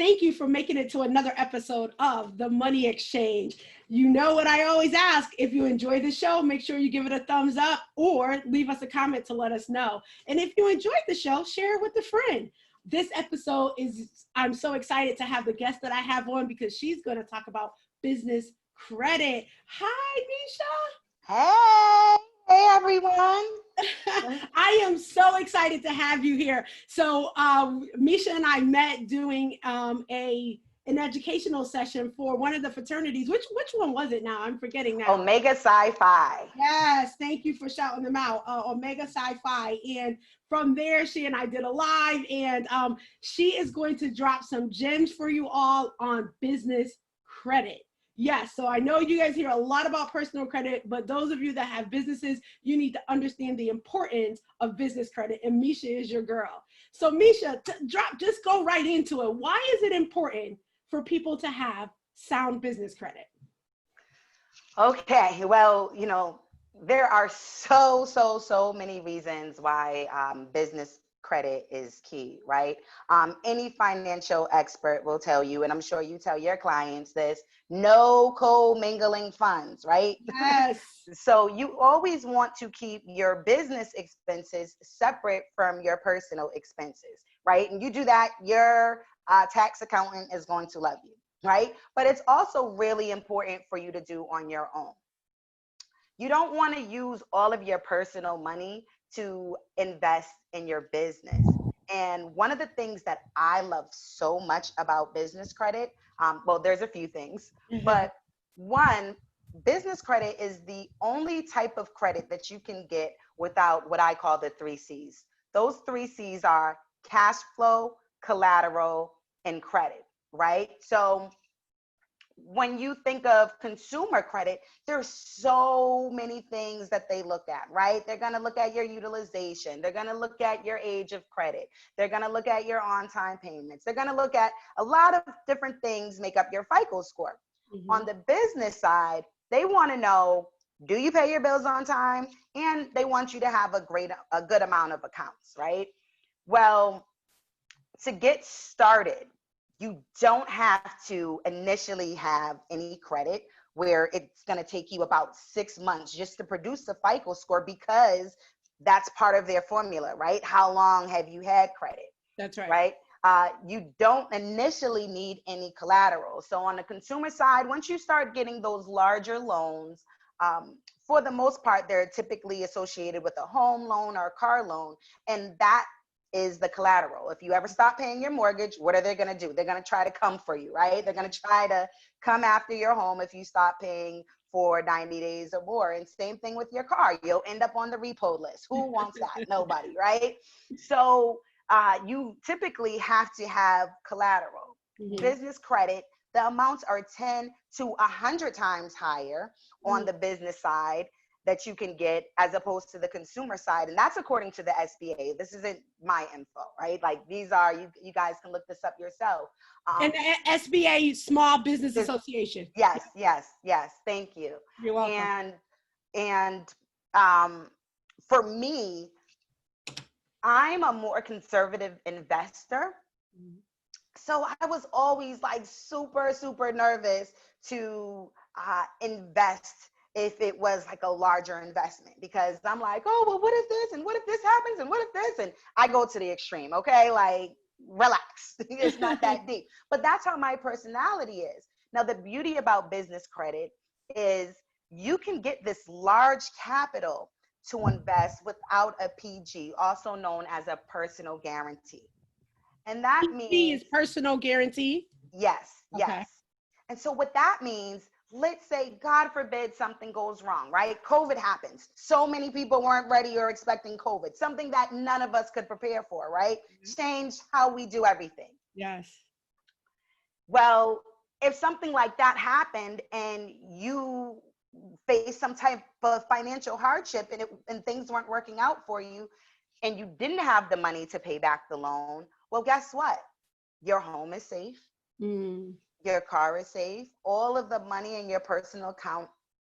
thank you for making it to another episode of The Money Exchange. You know what I always ask, if you enjoy the show, make sure you give it a thumbs up or leave us a comment to let us know. And if you enjoyed the show, share it with a friend. This episode I'm so excited to have the guest that I have on because she's going to talk about business credit. Hi, Meesha. Hey everyone. I am so excited to have you here. So Meesha and I met doing an educational session for one of the fraternities. Which one was it now? I'm forgetting now. Omega Psi Phi. Yes, thank you for shouting them out. Omega Psi Phi. And from there, she and I did a live, and she is going to drop some gems for you all on business credit. Yes, so I know you guys hear a lot about personal credit, but those of you that have businesses, you need to understand the importance of business credit, and Meesha is your girl. So Meesha, just go right into it. Why is it important for people to have sound business credit? Okay, well, there are so many reasons why business credit is key, right? Any financial expert will tell you, and I'm sure you tell your clients this, no co-mingling funds, right? Yes. So you always want to keep your business expenses separate from your personal expenses, right? And you do that, your tax accountant is going to love you, right? But it's also really important for you to do on your own. You don't want to use all of your personal money to invest in your business. And one of the things that I love so much about business credit, well, there's a few things, but one, business credit is the only type of credit that you can get without what I call the 3 C's. Those 3 C's are cash flow, collateral, and credit, right? So when you think of consumer credit, there's so many things that they look at, right? They're going to look at your utilization. They're going to look at your age of credit. They're going to look at your on-time payments. They're going to look at a lot of different things make up your FICO score. On the business side, they want to know, do you pay your bills on time? And they want you to have a good amount of accounts, right? Well, to get started, you don't have to initially have any credit where it's going to take you about 6 months just to produce a FICO score, because that's part of their formula, right? How long have you had credit? That's right. Right? You don't initially need any collateral. So on the consumer side, once you start getting those larger loans, for the most part, they're typically associated with a home loan or a car loan. And that is the collateral. If you ever stop paying your mortgage, what are they going to do? They're going to try to come for you, right? They're going to try to come after your home if you stop paying for 90 days or more. And same thing with your car. You'll end up on the repo list. Who wants that? Nobody, right? So you typically have to have collateral. Business credit, the amounts are 10 to 100 times higher on the business side that you can get as opposed to the consumer side. And that's according to the SBA. This isn't my info, right? Like these are, you guys can look this up yourself. And the SBA, Small Business Association. Yes. Thank you. You're welcome. And for me, I'm a more conservative investor. So I was always like super nervous to invest if it was like a larger investment, because I'm like, oh, well, what if this, and what if this happens, and what if this, and I go to the extreme. Okay, like relax. It's not that deep, but that's how my personality is. Now, the beauty about business credit is you can get this large capital to invest without a PG, also known as a personal guarantee. And that means is personal guarantee. Yes. Okay. And so what that means, let's say, God forbid, something goes wrong, right? COVID happens. So many people weren't ready or expecting COVID, something that none of us could prepare for, right? Changed how we do everything. Yes. Well, if something like that happened and you face some type of financial hardship and things weren't working out for you and you didn't have the money to pay back the loan, well, guess what? Your home is safe. Your car is safe. All of the money in your personal account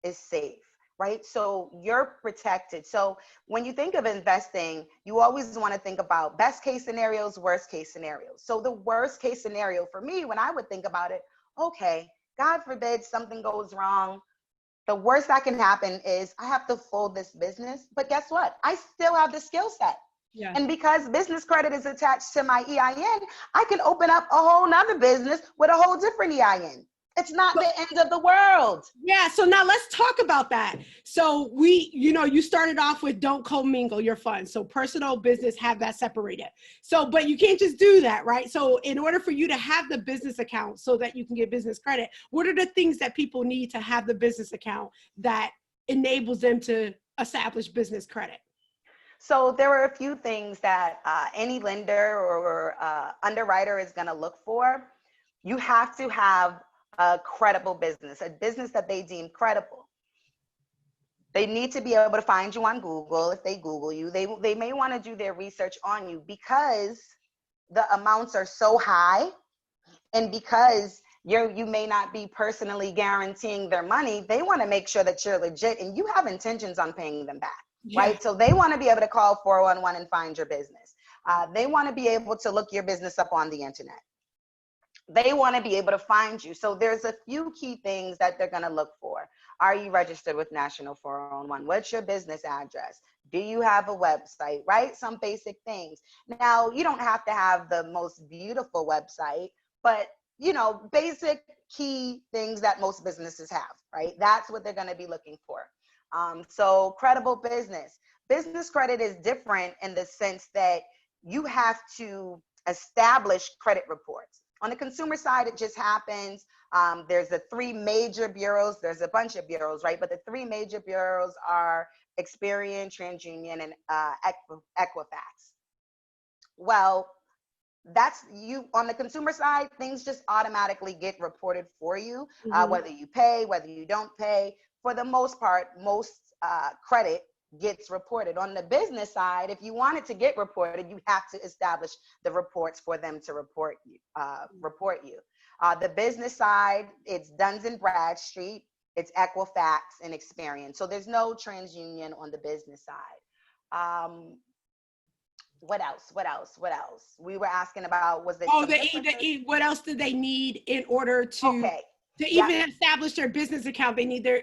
is safe. right? So you're protected. So when you think of investing, you always want to think about best case scenarios, worst case scenarios. So the worst case scenario for me, when I would think about it, okay, God forbid something goes wrong. The worst that can happen is I have to fold this business, but guess what? I still have the skill set. Yeah. And because business credit is attached to my EIN, I can open up a whole nother business with a whole different EIN. It's not the end of the world. Yeah. So now let's talk about that. So you started off with don't commingle your funds. So personal business, have that separated. So, but you can't just do that, right? So in order for you to have the business account so that you can get business credit, what are the things that people need to have the business account that enables them to establish business credit? So there are a few things that any lender or underwriter is going to look for. You have to have a credible business, a business that they deem credible. They need to be able to find you on Google. If they Google you, they may want to do their research on you because the amounts are so high, and because you may not be personally guaranteeing their money. They want to make sure that you're legit and you have intentions on paying them back, right? So they want to be able to call 411 and find your business. They want to be able to look your business up on the internet. They want to be able to find you. So there's a few key things that they're going to look for. Are you registered with National 401? What's your business address? Do you have a website, right? Some basic things. Now, you don't have to have the most beautiful website, but basic key things that most businesses have, right? That's what they're going to be looking for. So credible business. Business credit is different in the sense that you have to establish credit reports. On the consumer side, it just happens. There's the three major bureaus. There's a bunch of bureaus, right? But the three major bureaus are Experian, TransUnion, and Equifax. Well, that's you on the consumer side. Things just automatically get reported for you, whether you pay, whether you don't pay. For the most part, most credit gets reported. On the business side, if you want it to get reported, you have to establish the reports for them to report you. The business side, it's Duns and Bradstreet, it's Equifax and Experian. So there's no TransUnion on the business side. What else? We were asking about, was it? What else do they need in order to even establish their business account? They need their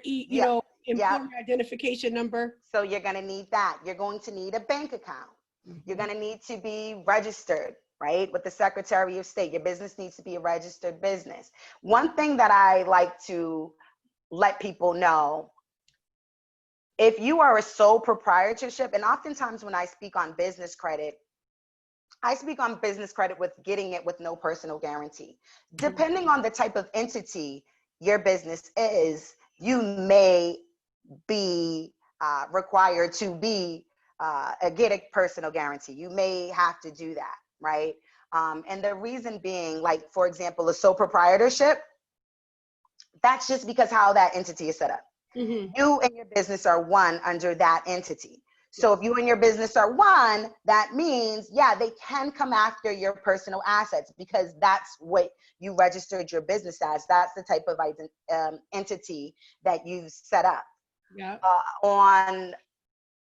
employer identification number. So you're going to need that. You're going to need a bank account. You're going to need to be registered, right, with the Secretary of State. Your business needs to be a registered business. One thing that I like to let people know, if you are a sole proprietorship, and oftentimes when I speak on business credit, I speak on business credit with getting it with no personal guarantee. Depending on the type of entity your business is, you may be required to get a personal guarantee. You may have to do that, right? And the reason being, like, for example, a sole proprietorship, that's just because how that entity is set up. You and your business are one under that entity. So if you and your business are one, that means, they can come after your personal assets because that's what you registered your business as. That's the type of entity that you've set up.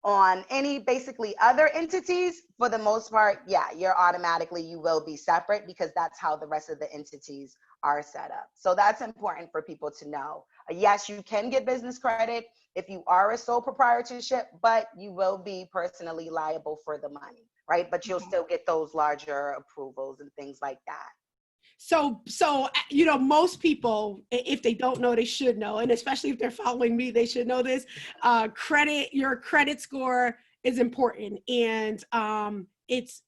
On any basically other entities, for the most part, you will be separate because that's how the rest of the entities are set up. So that's important for people to know. Yes, you can get business credit if you are a sole proprietorship, but you will be personally liable for the money, right? But you'll still get those larger approvals and things like that. So, most people, if they don't know, they should know. And especially if they're following me, they should know this. Your credit score is important. And it's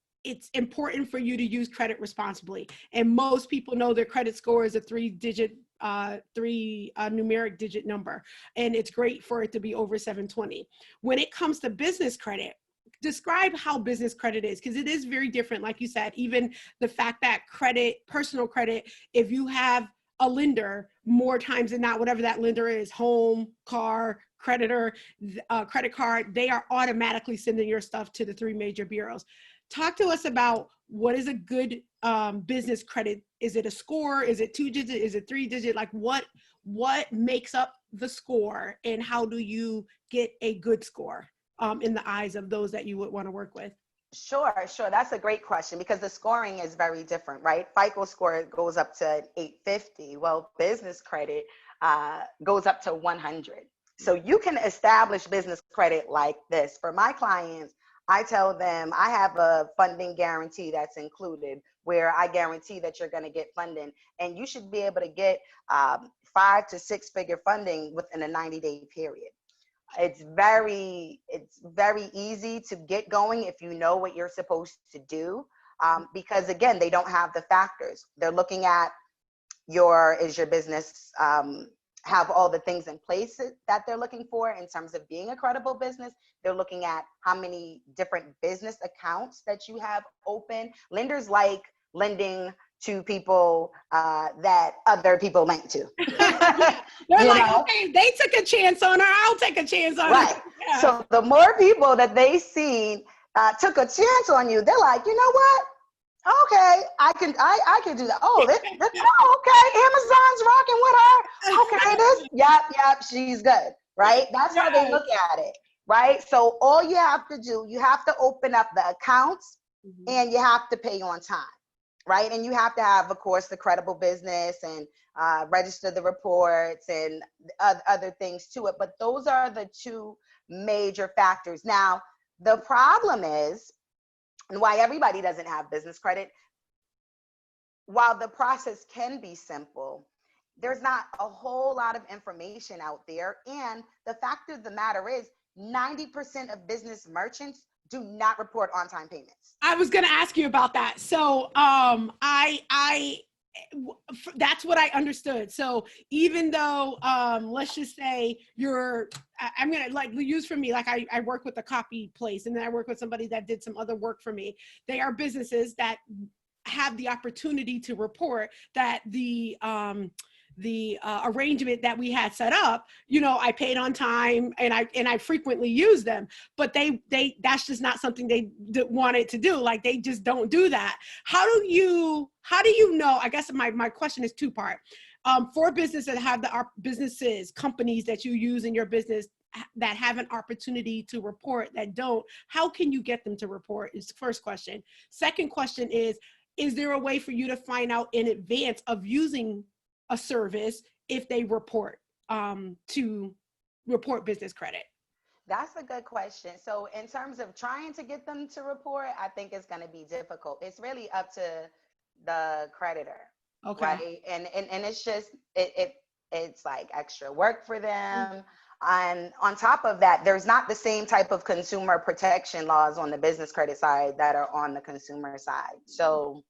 important for you to use credit responsibly. And most people know their credit score is a three numeric digit number. And it's great for it to be over 720. When it comes to business credit, describe how business credit is, because it is very different. Like you said, even the fact that personal credit, if you have a lender, more times than not, whatever that lender is, home, car, creditor, credit card, they are automatically sending your stuff to the three major bureaus. Talk to us about what is a good business credit. Is it a score? Is it 2 digit? Is it 3 digit? Like what makes up the score, and how do you get a good score in the eyes of those that you would want to work with? Sure. That's a great question because the scoring is very different, right? FICO score goes up to 850. Well, business credit goes up to 100. So you can establish business credit like this. For my clients, I tell them I have a funding guarantee that's included where I guarantee that you're going to get funding, and you should be able to get 5 to 6 figure funding within a 90-day period. It's very easy to get going if you know what you're supposed to do, because again, they don't have the factors. They're looking at is your business have all the things in place that they're looking for in terms of being a credible business. They're looking at how many different business accounts that you have open. Lenders like lending to people that other people lend to. They're like, okay, they took a chance on her, I'll take a chance on her. Right. Yeah. So the more people that they seen took a chance on you, they're like, you know what? Okay, I can do that. Oh, okay, Amazon's rocking with her. Okay, yep, she's good, right? That's how they look at it, right? So all you have to do, you have to open up the accounts and you have to pay on time, right? And you have to have, of course, the credible business and register the reports and other things to it. But those are the two major factors. Now, the problem is, and why everybody doesn't have business credit, while the process can be simple, there's not a whole lot of information out there. And the fact of the matter is 90% of business merchants do not report on-time payments. I was going to ask you about that. So that's what I understood. So even though, let's just say I'm going to like use for me, like I work with a copy place, and then I work with somebody that did some other work for me. They are businesses that have the opportunity to report that the arrangement that we had set up, I paid on time and I frequently use them, but that's just not something they wanted to do. Like they just don't do that. How do you know? I guess my question is two-part. For businesses that have companies that you use in your business that have an opportunity to report that don't, how can you get them to report is the first question. Second question is there a way for you to find out in advance of using a service if they report to report business credit? That's a good question. So in terms of trying to get them to report, I think it's going to be difficult. It's really up to the creditor. Okay. Right. And it's just, it's like extra work for them. And on top of that, there's not the same type of consumer protection laws on the business credit side that are on the consumer side. So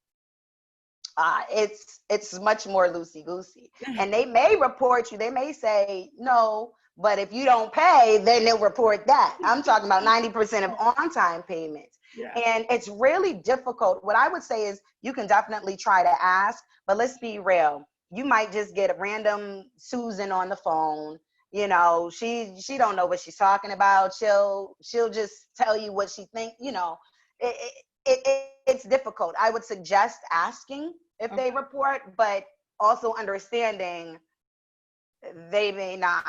it's much more loosey-goosey. And they may report you, they may say no, but if you don't pay, then they'll report that. I'm talking about 90% of on-time payments. Yeah. And it's really difficult. What I would say is you can definitely try to ask, but let's be real. You might just get a random Susan on the phone. She don't know what she's talking about. She'll just tell you what she thinks. It's difficult. I would suggest asking if they report, but also understanding they may not,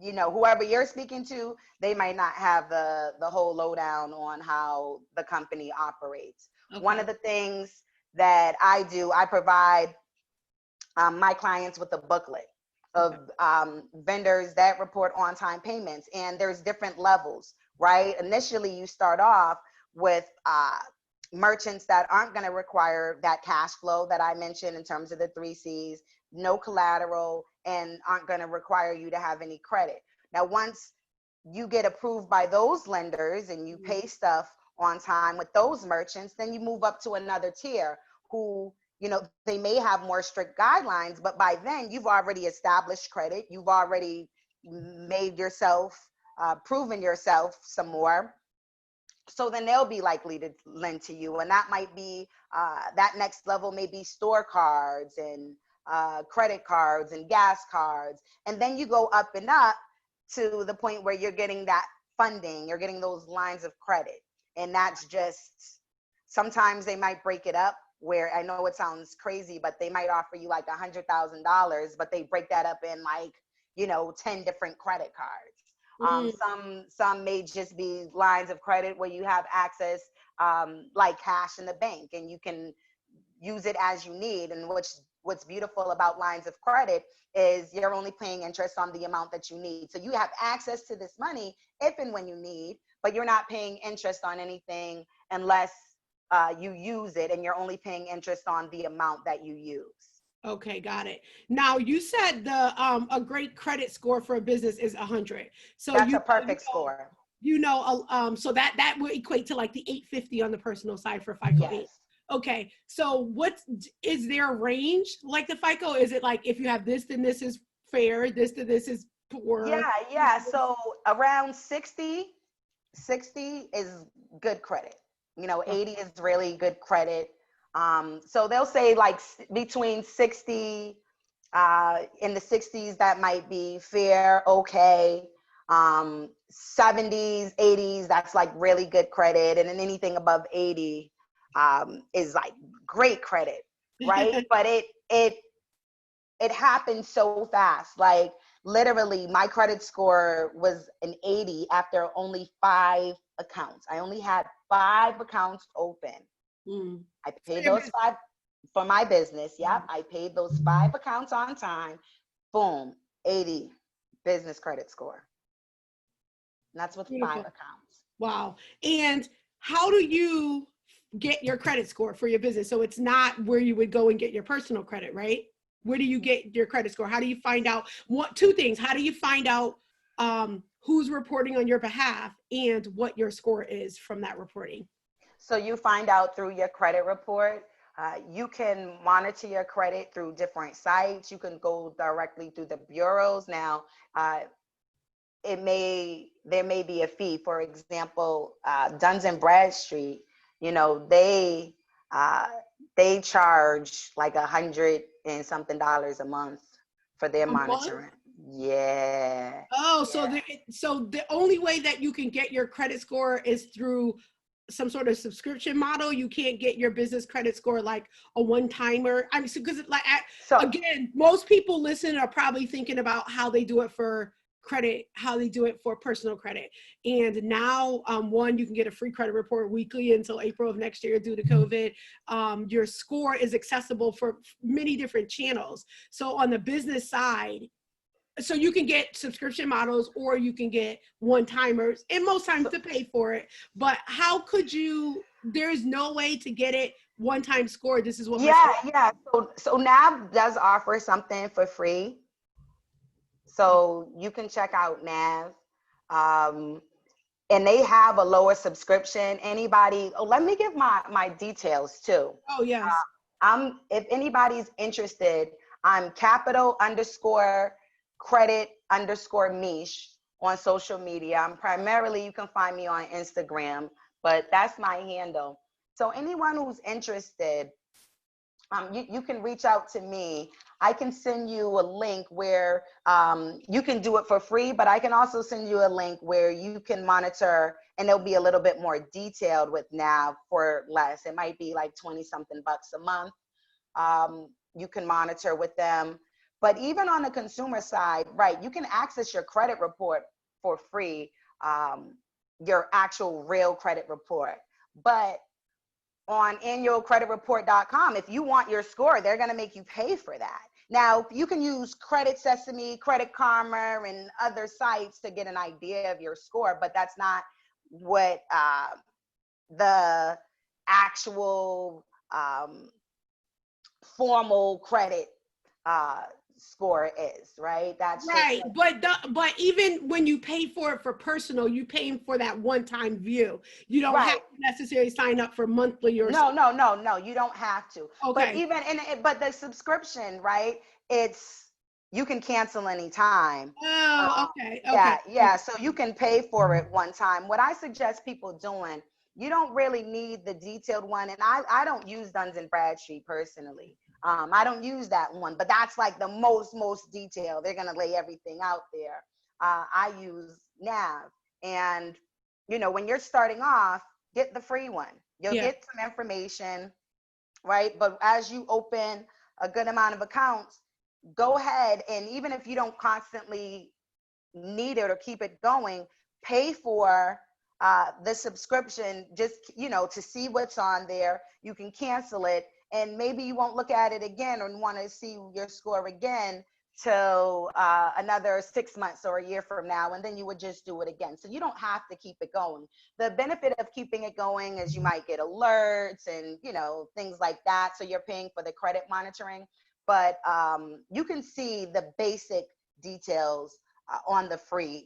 whoever you're speaking to, they might not have the whole lowdown on how the company operates. Okay. One of the things that I do, I provide my clients with a booklet of vendors that report on-time payments, and there's different levels, right? Initially, you start off with merchants that aren't going to require that cash flow that I mentioned in terms of the 3 C's, no collateral, and aren't going to require you to have any credit. Now, once you get approved by those lenders and you pay stuff on time with those merchants, then you move up to another tier who, they may have more strict guidelines, but by then you've already established credit. You've already made yourself, proven yourself some more. So then they'll be likely to lend to you. And that might be, that next level may be store cards and credit cards and gas cards. And then you go up and up to the point where you're getting that funding, you're getting those lines of credit. And that's just, sometimes they might break it up where, I know it sounds crazy, but they might offer you like $100,000, but they break that up in like, 10 different credit cards. Mm. Some may just be lines of credit where you have access, like cash in the bank, and you can use it as you need. And what's beautiful about lines of credit is you're only paying interest on the amount that you need. So you have access to this money if and when you need, but you're not paying interest on anything unless you use it, and you're only paying interest on the amount that you use. Okay, got it. Now you said a great credit score for a business is 100. So That's a perfect score. So that would equate to like the 850 on the personal side for FICO 8. Yes. Okay, so is there a range like the FICO? Is it like if you have this, then this is fair, this to this is poor? Yeah. So around 60 is good credit. 80 is really good credit. So they'll say like between 60, in the 60s, that might be fair, okay. 70s, 80s, that's like really good credit. And then anything above 80 is like great credit, right? But it happened so fast. Like literally my credit score was an 80 after only 5 accounts. I only had 5 accounts open. Mm. I paid those 5 for my business. Yep. I paid those 5 accounts on time. Boom, 80 business credit score. And that's with Beautiful. 5 accounts. Wow. And how do you get your credit score for your business? So it's not where you would go and get your personal credit, right? Where do you get your credit score? How do you find out two things? How do you find out who's reporting on your behalf and what your score is from that reporting? So you find out through your credit report. You can monitor your credit through different sites. You can go directly through the bureaus. Now, there may be a fee. For example, Duns and Bradstreet, they charge like $100 and something a month for their monitoring. Yeah. Oh, yeah. so the only way that you can get your credit score is through some sort of subscription model. You can't get your business credit score like a one-timer. I mean, because again, most people listen are probably thinking about how they do it for credit, how they do it for personal credit. And now, one, you can get a free credit report weekly until April of next year due to COVID. Your score is accessible for many different channels. So on the business side, so you can get subscription models or you can get one-timers, and most times to pay for it. But how could there's no way to get it one-time score. This is what yeah. So NAV does offer something for free. So you can check out NAV. And they have a lower subscription. Let me give my details too. Oh, yes. If anybody's interested, I'm capital_credit_Meesh on social media. You can find me on Instagram, but that's my handle. So anyone who's interested, you can reach out to me. I can send you a link where you can do it for free, but I can also send you a link where you can monitor, and it'll be a little bit more detailed with NAV for less. It might be like 20 something bucks a month. You can monitor with them. But even on the consumer side, right, you can access your credit report for free, your actual real credit report. But on annualcreditreport.com, if you want your score, they're going to make you pay for that. Now, you can use Credit Sesame, Credit Karma, and other sites to get an idea of your score, but that's not what the actual formal credit score is, right? That's right. But even when you pay for it for personal, you paying for that one-time view. You don't have to necessarily sign up for monthly or no, you don't have to. Okay. But the subscription, right? You can cancel anytime. Oh, okay. Yeah. So you can pay for it one time. What I suggest people doing, you don't really need the detailed one. And I don't use Duns and Bradstreet personally. I don't use that one, but that's like the most detailed. They're going to lay everything out there. I use NAV. And, when you're starting off, get the free one. You'll get some information, right? But as you open a good amount of accounts, go ahead, and even if you don't constantly need it or keep it going, pay for the subscription, just, to see what's on there. You can cancel it, and maybe you won't look at it again or want to see your score again till another 6 months or a year from now, and then you would just do it again. So you don't have to keep it going. The benefit of keeping it going is you might get alerts and things like that, so you're paying for the credit monitoring, but you can see the basic details on the free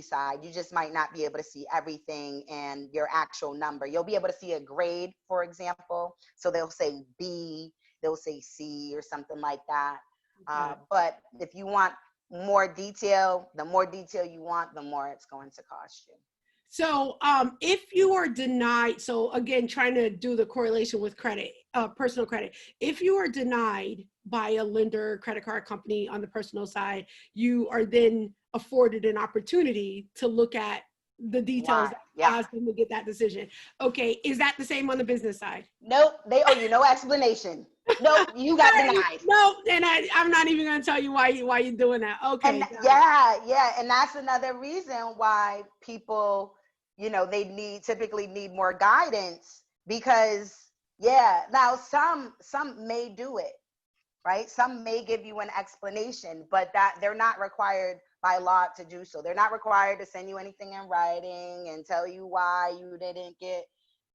side. You just might not be able to see everything and your actual number. You'll be able to see a grade, for example. So they'll say B, they'll say C or something like that. Okay. But if you want more detail, the more detail you want, the more it's going to cost you. So if you are denied, so again, trying to do the correlation with credit, personal credit, if you are denied by a lender, credit card company on the personal side, you are then afforded an opportunity to look at the details that caused them to get that decision. Okay, is that the same on the business side? Nope, they owe you no explanation. Nope, you got denied. No, and I'm not even going to tell you why you're doing that. Okay. And yeah, and that's another reason why people, they typically need more guidance, because now some may do it, right? Some may give you an explanation, but that they're not required by law to do so. They're not required to send you anything in writing and tell you why you didn't get.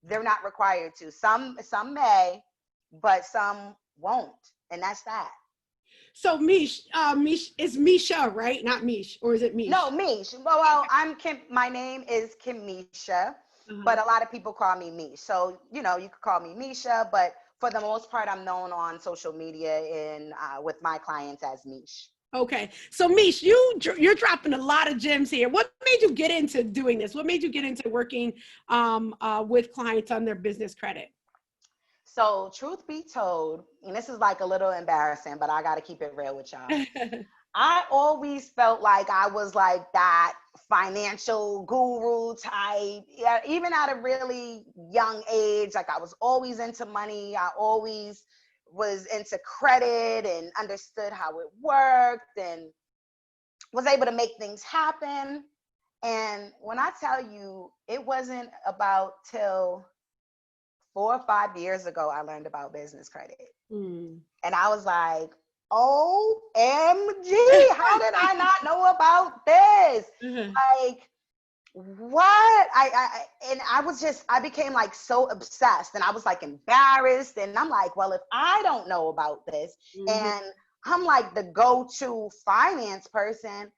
They're not required to. Some may, but some won't, and that's that. So Meesh, is Misha, right? Not Meesh, or is it Meesh? No, Meesh. Well, I'm Kim. My name is Kimesha, but a lot of people call me Meesh. So, you could call me Misha, but for the most part, I'm known on social media and with my clients as Meesh. Okay. So Meesh, you're dropping a lot of gems here. What made you get into doing this? What made you get into working with clients on their business credit? So truth be told, and this is like a little embarrassing, but I got to keep it real with y'all. I always felt like I was like that financial guru type, even at a really young age. Like, I was always into money. I always was into credit and understood how it worked and was able to make things happen. And when I tell you, it wasn't about till 4 or 5 years ago, I learned about business credit. And I was like, OMG, how did I not know about this? Like, what? I became like so obsessed, and I was like embarrassed. And I'm like, well, if I don't know about this, and I'm like the go-to finance person,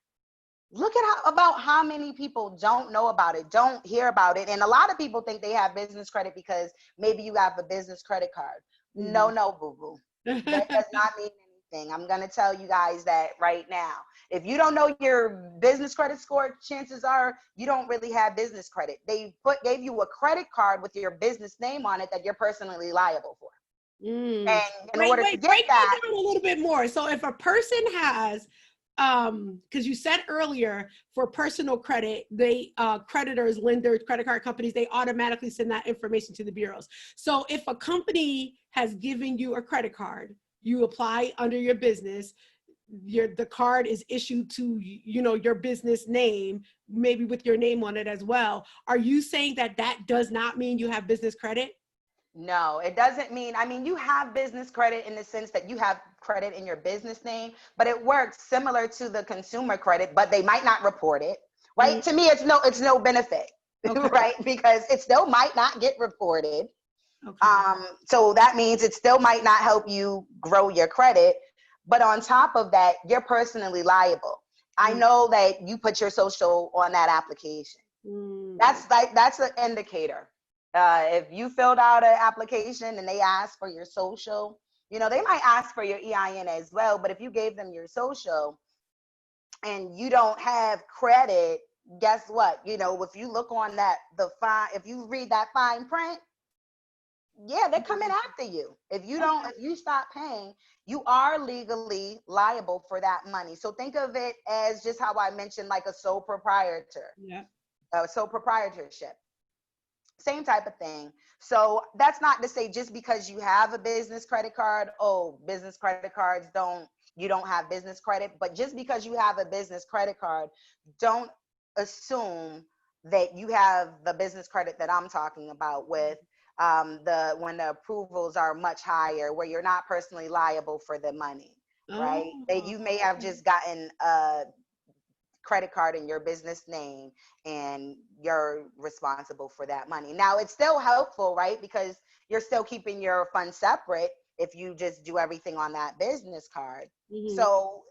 look at about how many people don't know about it, don't hear about it. And a lot of people think they have business credit because maybe you have a business credit card. No, boo-boo. That does not mean anything. I'm going to tell you guys that right now. If you don't know your business credit score, chances are you don't really have business credit. They gave you a credit card with your business name on it that you're personally liable for. And in order to get break that, down a little bit more. So if a person has, because you said earlier, for personal credit, they creditors, lenders, credit card companies, they automatically send that information to the bureaus. So if a company has given you a credit card, you apply under your business, the card is issued to your business name, maybe with your name on it as well. Are you saying that does not mean you have business credit? No, it doesn't mean, you have business credit in the sense that you have credit in your business name, but it works similar to the consumer credit, but they might not report it, right? To me, it's no benefit, right? Because it still might not get reported. So that means it still might not help you grow your credit. But on top of that, you're personally liable. I know that you put your social on that application. That's an indicator. If you filled out an application and they ask for your social, they might ask for your EIN as well. But if you gave them your social and you don't have credit, guess what? If you look on if you read that fine print, they're coming after you. If you stop paying, you are legally liable for that money. So think of it as just how I mentioned, like a sole proprietor, sole proprietorship. Same type of thing. So that's not to say just because you have a business credit card, business credit cards don't you don't have business credit. But just because you have a business credit card, don't assume that you have the business credit that I'm talking about with when the approvals are much higher, where you're not personally liable for the money, right? That Oh, you may have just gotten a credit card in your business name and you're responsible for that money. Now it's still helpful, right? Because you're still keeping your funds separate if you just do everything on that business card. mhm. So,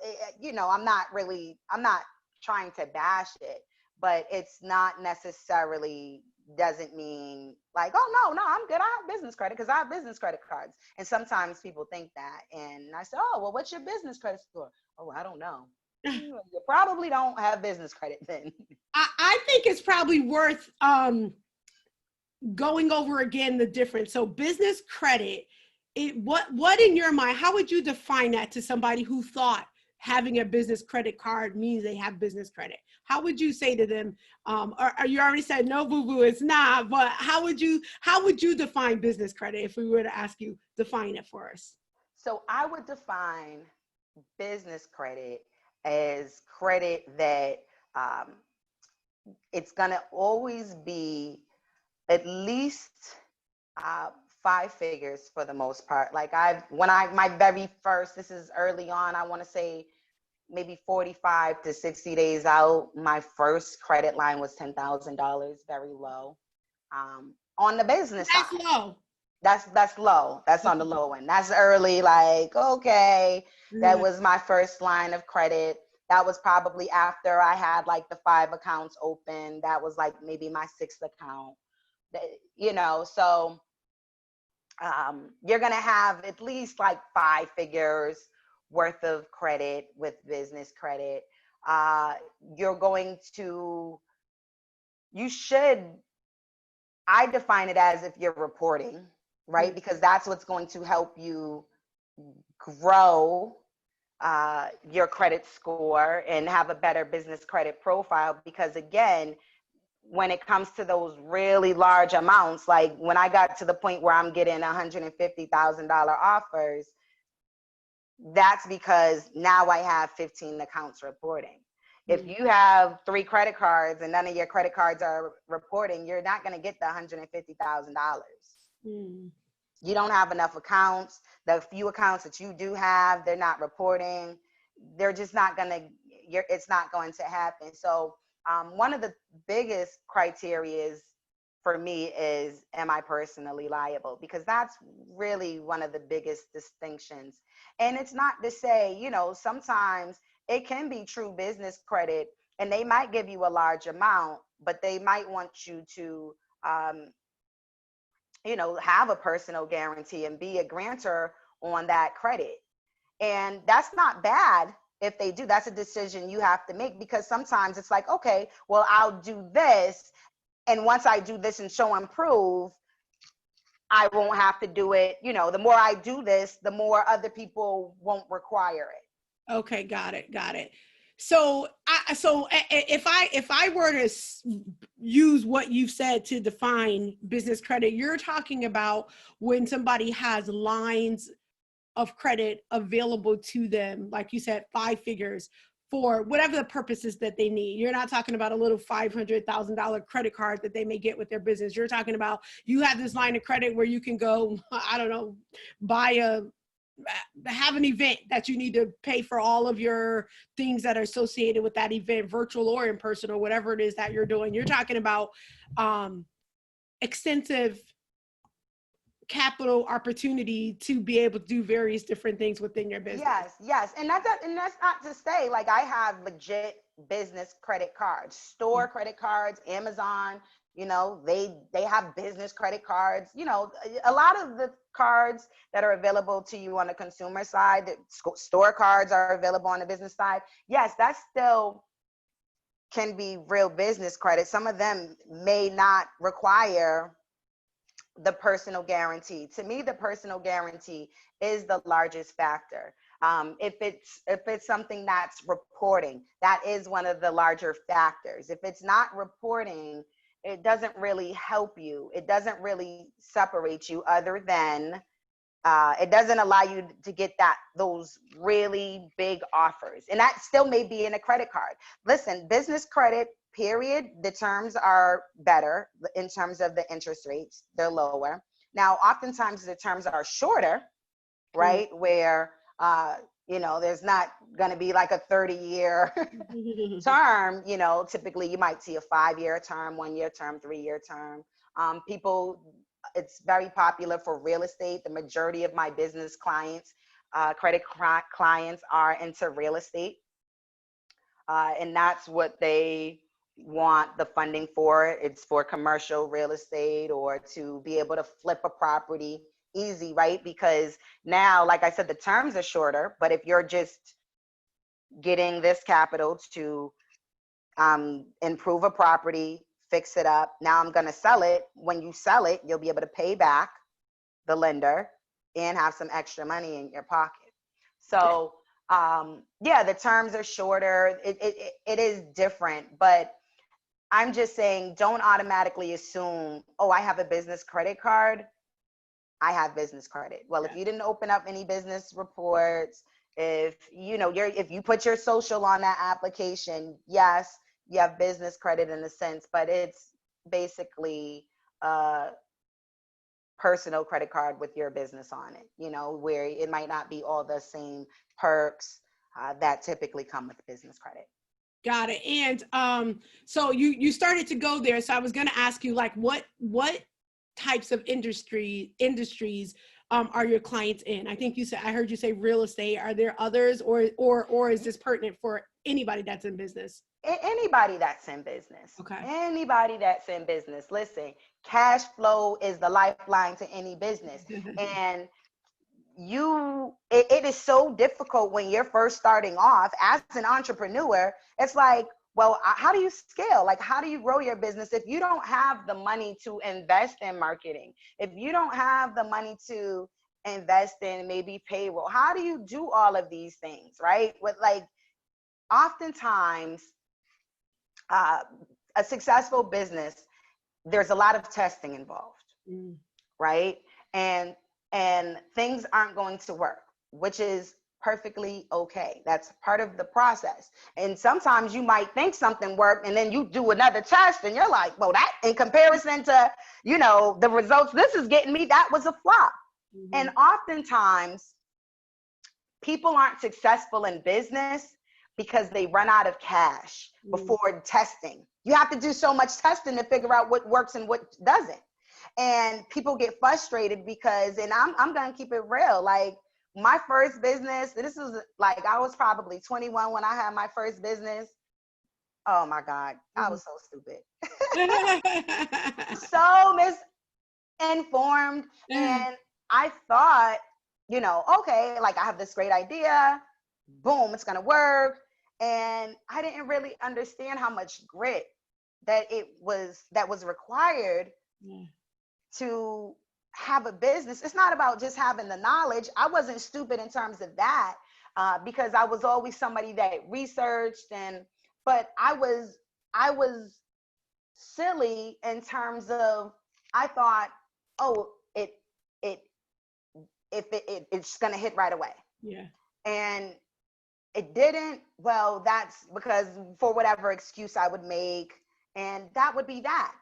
I'm not trying to bash it, but it's not necessarily doesn't mean like, oh no, I'm good. I have business credit because I have business credit cards. And sometimes people think that. And I said, oh, well, what's your business credit score? Oh, I don't know. You probably don't have business credit then. I think it's probably worth going over again the difference. So business credit, what in your mind, how would you define that to somebody who thought having a business credit card means they have business credit? How would you say to them, or you already said no, boo boo, it's not, but how would you define business credit if we were to ask you define it for us? So I would define business credit as credit that um, it's going to always be at least uh, 5 figures for the most part. Like my very first, this is early on, I want to say maybe 45 to 60 days out, my first credit line was $10,000, very low. On the business That's side, low. that's low. That's on the low end. That's early, like, okay, that Yeah. was my first line of credit. That was probably after I had like the 5 accounts open. That was like maybe my sixth account. So you're going to have at least like 5 figures worth of credit with business credit. Uh, you're going to, you should, I define it as if you're reporting, right? Because that's what's going to help you grow your credit score and have a better business credit profile. Because again, when it comes to those really large amounts, like when I got to the point where I'm getting $150,000 offers, that's because now I have 15 accounts reporting. If you have 3 credit cards and none of your credit cards are reporting, you're not going to get the $150,000. Mm. You don't have enough accounts. The few accounts that you do have, they're not reporting. They're just not going to, it's not going to happen. So one of the biggest criteria for me is, am I personally liable? Because that's really one of the biggest distinctions. And it's not to say, sometimes it can be true business credit and they might give you a large amount, but they might want you to, have a personal guarantee and be a grantor on that credit. And that's not bad if they do. That's a decision you have to make, because sometimes it's like, okay, well, I'll do this. And once I do this and show and prove, I won't have to do it. The more I do this, the more other people won't require it. Okay, got it. So, if I were to use what you've said to define business credit, you're talking about when somebody has lines of credit available to them, like you said, 5 figures for whatever the purposes that they need. You're not talking about a little $500,000 credit card that they may get with their business. You're talking about you have this line of credit where you can go, I don't know, have an event that you need to pay for all of your things that are associated with that event, virtual or in person or whatever it is that you're doing. You're talking about extensive capital opportunity to be able to do various different things within your business. Yes. And that's not to say like I have legit business credit cards, store credit cards, Amazon, they have business credit cards. A lot of the cards that are available to you on the consumer side, the store cards are available on the business side. Yes, that still can be real business credit. Some of them may not require the personal guarantee. To me, the personal guarantee is the largest factor. If it's something that's reporting, that is one of the larger factors. If it's not reporting, it doesn't really help you. It doesn't really separate you other than It doesn't allow you to get those really big offers. And that still may be in a credit card. Listen, business credit, period, the terms are better in terms of the interest rates. They're lower. Now, oftentimes the terms are shorter, right? Where, there's not going to be like a 30-year term. Typically you might see a 5-year term, 1-year term, 3-year term. It's very popular for real estate. The majority of my business clients, credit clients, are into real estate. And that's what they want the funding for. It's for commercial real estate, or to be able to flip a property easy, right? Because now, like I said, the terms are shorter, but if you're just getting this capital to improve a property, fix it up, now I'm going to sell it. When you sell it, you'll be able to pay back the lender and have some extra money in your pocket. So the terms are shorter. It is different, but I'm just saying, don't automatically assume, oh, I have a business credit card, I have business credit. Well, if you didn't open up any business reports, if you put your social on that application, yes, you have business credit in a sense, but it's basically a personal credit card with your business on it, where it might not be all the same perks that typically come with business credit. Got it. And so you started to go there. So I was going to ask you, like, what types of industries are your clients in? I heard you say real estate. Are there others, or is this pertinent for anybody that's in business? Anybody that's in business. Okay. Anybody that's in business. Listen, cash flow is the lifeline to any business. And it is so difficult when you're first starting off as an entrepreneur. It's like, well, how do you scale? Like, how do you grow your business if you don't have the money to invest in marketing? If you don't have the money to invest in maybe payroll, how do you do all of these things, right? With, like, oftentimes a successful business, there's a lot of testing involved, right? And things aren't going to work, which is perfectly okay. That's part of the process. And sometimes you might think something worked, and then you do another test and you're like, well, that in comparison to, the results this is getting me, that was a flop. And oftentimes people aren't successful in business because they run out of cash before testing. You have to do so much testing to figure out what works and what doesn't. And people get frustrated because, and I'm going to keep it real, like, my first business, this was like, I was probably 21 when I had my first business. Oh my God, I was so stupid. So misinformed. And I thought, okay, like, I have this great idea, boom, it's going to work. And I didn't really understand how much grit that was required to have a business. It's not about just having the knowledge. I wasn't stupid in terms of that, because I was always somebody that researched, but I was silly in terms of, I thought, oh, it's gonna hit right away. Yeah. And it didn't. Well, that's because for whatever excuse I would make, and that would be that.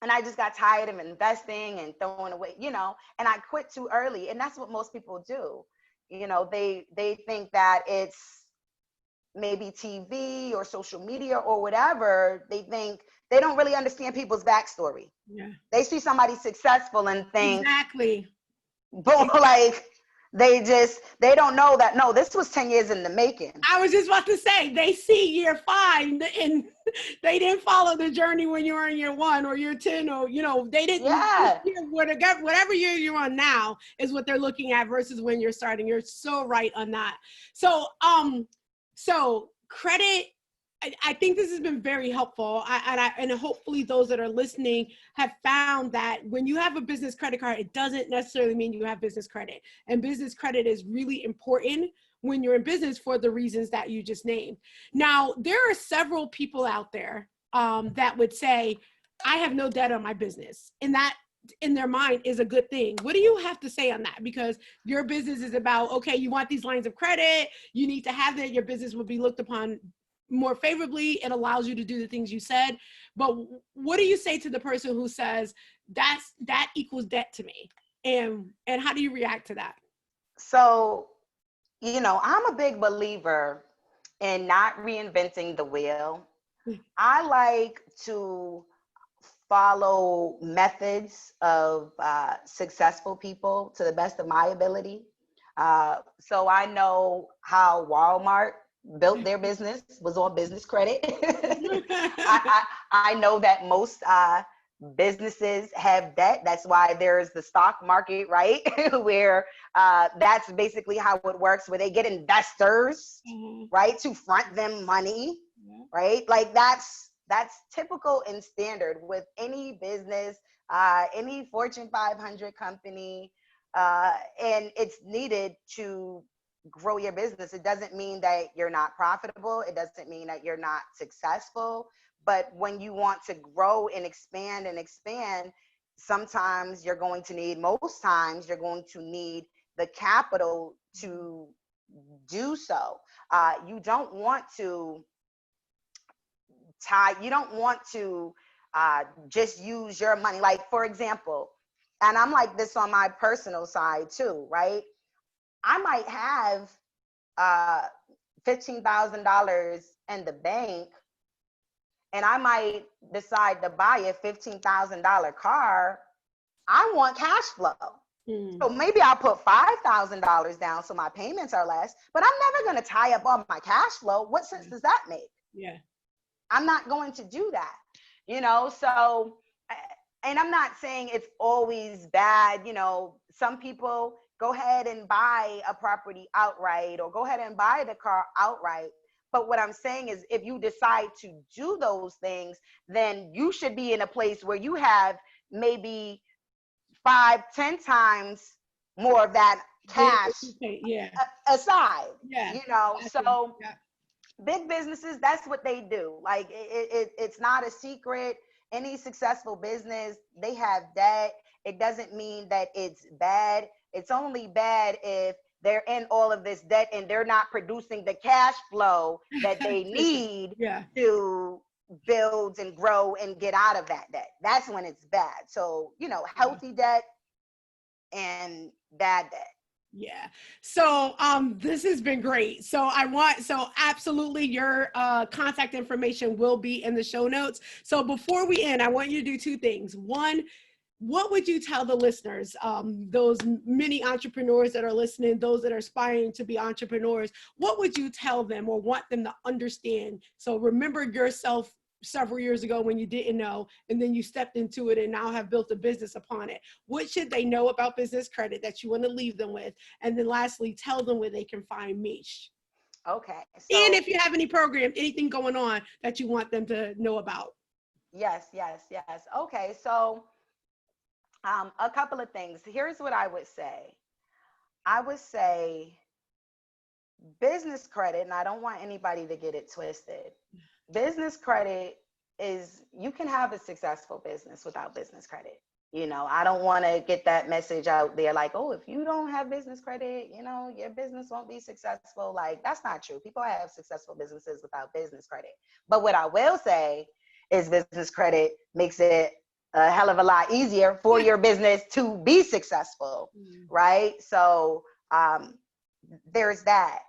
And I just got tired of investing and throwing away, and I quit too early. And that's what most people do. They think that it's maybe TV or social media or whatever. They think they don't really understand people's backstory. Yeah. They see somebody successful and think, exactly. Boom, like, they don't know that, no, this was 10 years in the making. I was just about to say, they see year 5 and they didn't follow the journey when you were in year 1 or year 10, or, they didn't. Yeah. Whatever year you're on now is what they're looking at versus when you're starting. You're so right on that. So, so credit, I think this has been very helpful. And hopefully those that are listening have found that when you have a business credit card, it doesn't necessarily mean you have business credit. And business credit is really important when you're in business for the reasons that you just named. Now, there are several people out there that would say, I have no debt on my business. And that in their mind is a good thing. What do you have to say on that? Because your business is about, okay, you want these lines of credit, you need to have that, your business will be looked upon more favorably. It allows you to do the things you said. But what do you say to the person who says that equals debt to me? And how do you react to that? So, I'm a big believer in not reinventing the wheel. I like to follow methods of successful people to the best of my ability. So I know how Walmart built their business, was on business credit. I know that most businesses have debt. That's why there's the stock market, right? Where that's basically how it works, where they get investors, right, to front them money, right? Like that's typical and standard with any business, any Fortune 500 company, and it's needed to grow your business. It doesn't mean that you're not profitable. It doesn't mean that you're not successful. But when you want to grow and expand, sometimes you're going to need, most times you're going to need the capital to do so. You don't want to just use your money. Like, for example, and I'm like this on my personal side too, right? I might have $15,000 in the bank, and I might decide to buy a $15,000 car. I want cash flow. So maybe I'll put $5,000 down so my payments are less, but I'm never going to tie up all my cash flow. What sense does that make? Yeah. I'm not going to do that, so, and I'm not saying it's always bad. Some people go ahead and buy a property outright or go ahead and buy the car outright. But what I'm saying is, if you decide to do those things, then you should be in a place where you have maybe 5-10 times more of that cash aside, so big businesses, that's what they do. Like it's not a secret. Any successful business, they have debt. It doesn't mean that it's bad. It's only bad if they're in all of this debt and they're not producing the cash flow that they need to build and grow and get out of that debt. That's when it's bad. So, healthy debt and bad debt. Yeah. So this has been great. So absolutely your contact information will be in the show notes. So before we end, I want you to do two things. One, what would you tell the listeners, those many entrepreneurs that are listening, those that are aspiring to be entrepreneurs, what would you tell them or want them to understand? So remember yourself several years ago when you didn't know, and then you stepped into it and now have built a business upon it. What should they know about business credit that you want to leave them with? And then lastly, tell them where they can find Meesh. Okay. So, and if you have any program, anything going on that you want them to know about. Yes. Okay. So a couple of things. Here's what I would say. I would say business credit, and I don't want anybody to get it twisted. Business credit is, you can have a successful business without business credit. I don't want to get that message out there like, oh, if you don't have business credit, your business won't be successful. Like, that's not true. People have successful businesses without business credit. But what I will say is business credit makes it a hell of a lot easier for your business to be successful, right? So there's that.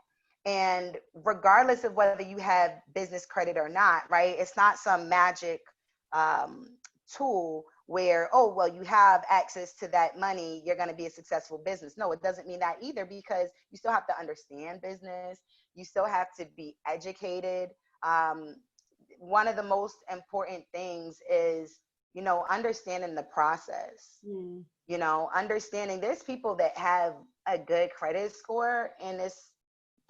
And regardless of whether you have business credit or not, right? It's not some magic tool where, oh, well, you have access to that money, you're going to be a successful business. No, it doesn't mean that either, because you still have to understand business. You still have to be educated. One of the most important things is, understanding the process. Understanding there's people that have a good credit score, and it's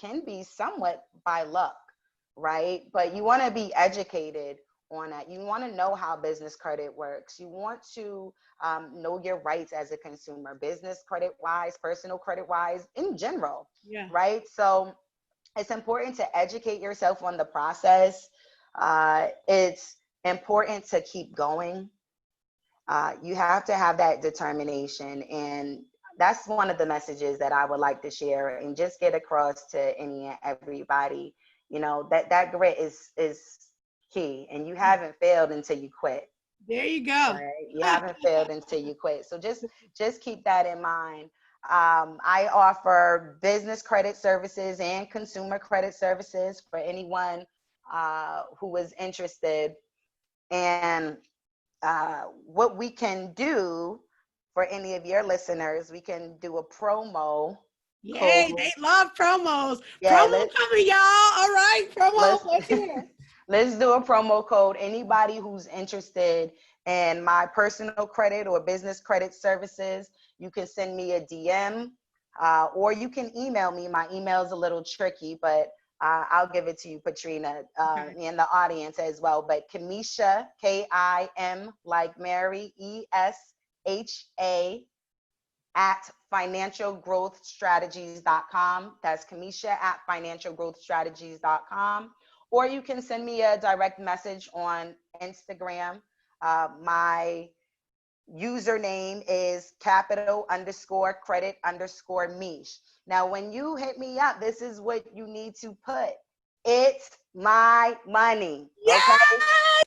can be somewhat by luck, right? But you want to be educated on that. You want to know how business credit works. You want to know your rights as a consumer, business credit wise, personal credit wise, in general, right? So it's important to educate yourself on the process. It's important to keep going. You have to have that determination, and that's one of the messages that I would like to share and just get across to any and everybody. You know, that grit is key, and you haven't failed until you quit. There you go. Right? You haven't failed until you quit. So just keep that in mind. I offer business credit services and consumer credit services for anyone who is interested. And what we can do for any of your listeners, we can do a promo code. Yay, they love promos. Yeah, Promo coming, y'all. All right, promo. let's Let's hear it. let's do a promo code. Anybody who's interested in my personal credit or business credit services, you can send me a DM or you can email me. My email is a little tricky, but I'll give it to you, Patrina, Okay. in the audience as well. But Kimesha, Kim like Mary, ESHA at financialgrowthstrategies.com. That's Kimesha at financialgrowthstrategies.com. Or you can send me a direct message on Instagram. My username is capital_credit_Meesh. Now, when you hit me up, this is what you need to put. It's my money. Okay. Yes,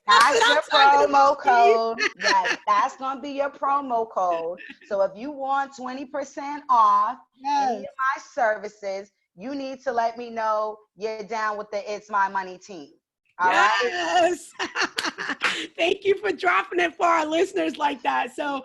that's That's what your I'm talking promo about, Meesh. code. Yes, that's going to be your promo code. So if you want 20% off any Yes. of my services, you need to let me know you're down with the It's My Money team. All right. Yes. Thank you for dropping it for our listeners like that. So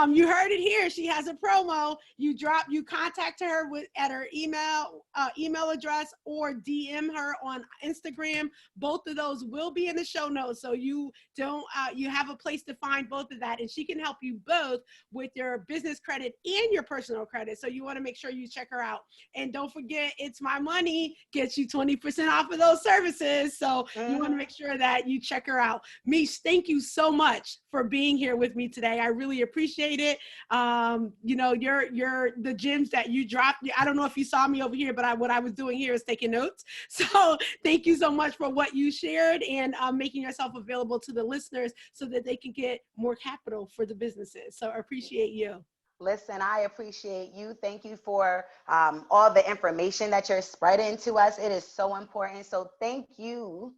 you heard it here. She has a promo. You contact her at her email address or DM her on Instagram. Both of those will be in the show notes. So you have a place to find both of that. And she can help you both with your business credit and your personal credit. So you want to make sure you check her out. And don't forget, It's My Money gets you 20% off of those services. So you want to make sure that you check her out. Meesh, thank you so much for being here with me today. I really appreciate it. You know, the gems that you dropped. I don't know if you saw me over here, but what I was doing here is taking notes. So thank you so much for what you shared and making yourself available to the listeners so that they can get more capital for the businesses. So I appreciate you. Listen, I appreciate you. Thank you for all the information that you're spreading to us. It is so important. So thank you,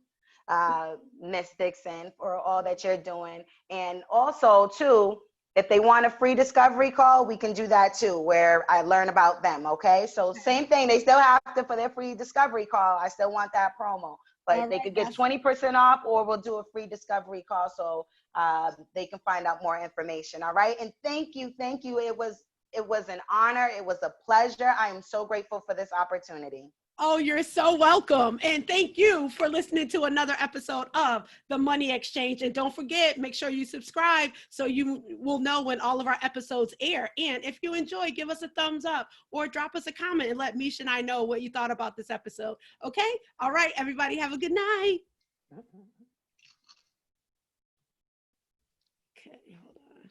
Miss Dixon, for all that you're doing. And also, too, if they want a free discovery call, we can do that too, where I learn about them. Okay. So same thing. They still have to, for their free discovery call, I still want that promo. But All they right, could get 20% off, or we'll do a free discovery call so they can find out more information. All right. And thank you. Thank you. It was an honor. It was a pleasure. I am so grateful for this opportunity. Oh, you're so welcome. And thank you for listening to another episode of The Money Exchange. And don't forget, make sure you subscribe so you will know when all of our episodes air. And if you enjoy, give us a thumbs up or drop us a comment and let Meesh and I know what you thought about this episode. Okay? All right, everybody, have a good night. Okay, hold on.